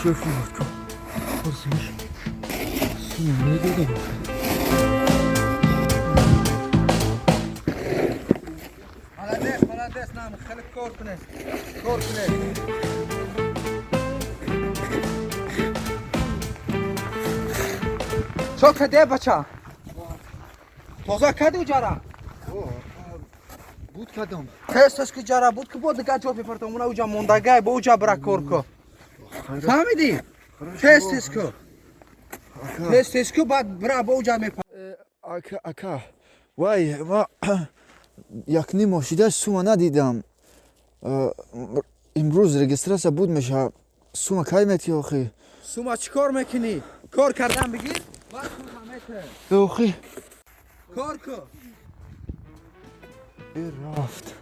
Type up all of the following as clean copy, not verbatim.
شوفوا خصمش سومه دیدم مالدس نام خیلی کار کنه چو کده بچه توزا کده جارا بود کدام تست که جارا بود که بود دیگه جواب بپرتم اونا اوجا موندگه با اوجا برا کار کو فهمیدی تست که بعد برا با اوجا میپرتم اکا وای ما یک نیم ماشیده سوما ندیدم امروز رجستراسیا بود میشه سوما کی میتی آخی سوما چی کار میکنی؟ کار کردن بگیر؟ بعد سوما میته آخی کار کو رفت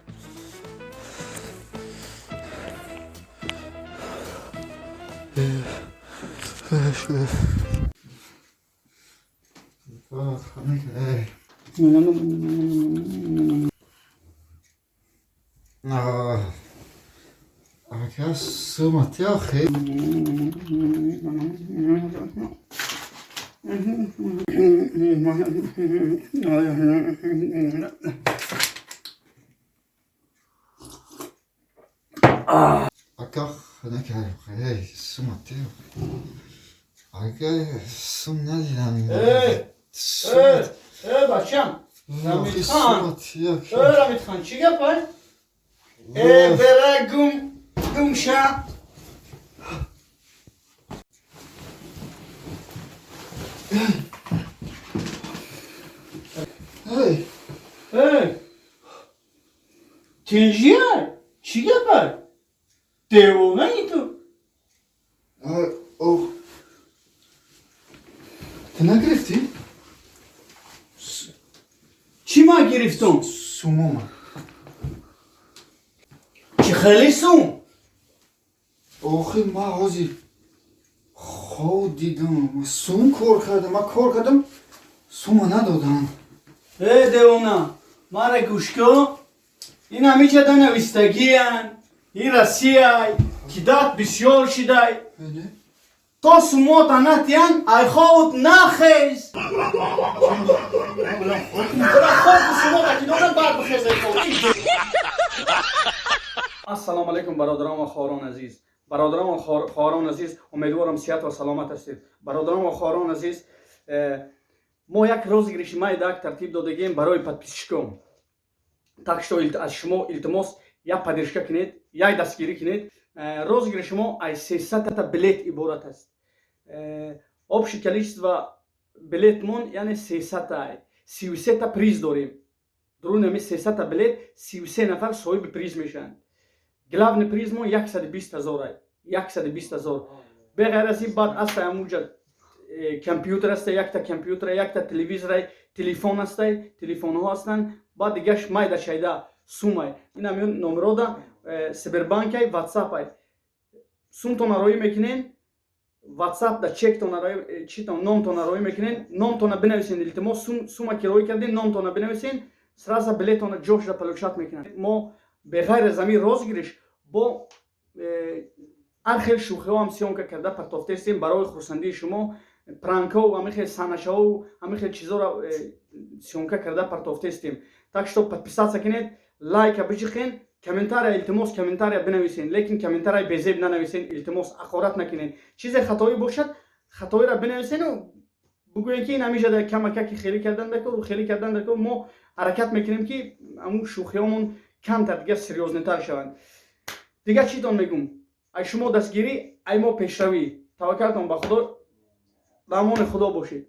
اکا سوما تی آخی اکا خنک سوما تی اکا سوم ندیدم بچم آخی سوما تی آخی رامید خان چی گپای؟ برای گم شا هی تنجیه چی گپای؟ دیوانه ای تو اوه تو نگرفتی؟ چی ما گرفتم؟ سومو من چی خیلی سوم؟ آخی ما حاضی خود دیدم سوم کار کردم ما کار کردم سومو ندادم دیوانه ما را گوش کن این همیشه دا نویستگی هن این رسی های که داد بسیار شده بله تا سومات نتیان ای خود نخیز السلام علیکم برادران و خواهران عزیز برادران و خواهران عزیز امیدوارم صحت و سلامت هستید برادران و خواهران عزیز ما یک розыгрыши так тартиб додагем барои подписчикам так что аз шумо илтимос як поддержка кинед як дастгирӣ кинед розыгрыши мо аз 300 та билет иборат аст общее количество билетмон яъне 300 та 33 та приз дорем дуруни 300 та билет 33 нафар соҳиби приз мешаванд главный приз мо 120 000 беғайр аз ин баъд аста ҳамунҷа компютер аст якта компютер якта телевизор телефон аст телефонҳо ҳастанд баъд дигаш майда шайда сумай ин ҳамин номерода сибербанкай ватсапай сумтона роӣ мекунен ватсап да чектона читон номтона роӣ мекунен номтона бинависен илтимос сума ки роӣ карден номтона бинависен сраза билетона ҷошда палушат мекунанд мо беғайр аз ҳамин розыгрыш бо ҳар хел шӯхиҳо ҳам сиёнка карда партофтестем барои хурсандии шумо пранкҳо ҳамин хел санашаҳо ҳамин хел чизоро сиёнка карда партофтестем так что подписаться кинед лайка бичиқен комментария илтимос комментария бинависен лекин комментария безеб нанависен илтимос ҳақорат накунед чизе хатоӣ бошад хатоиро бинависену бигӯед ки ин ҳамиша камакаки хелӣ кардан дакор хелӣ кардан дакор мо ҳаракат мекунем ки ҳамун шӯхиҳомон камтар дигар серёзнитар шаванд дигар читон мегум ай шумо дастгирӣ ай мо пешравӣ таваккалтон ба худо дар амони худо бошед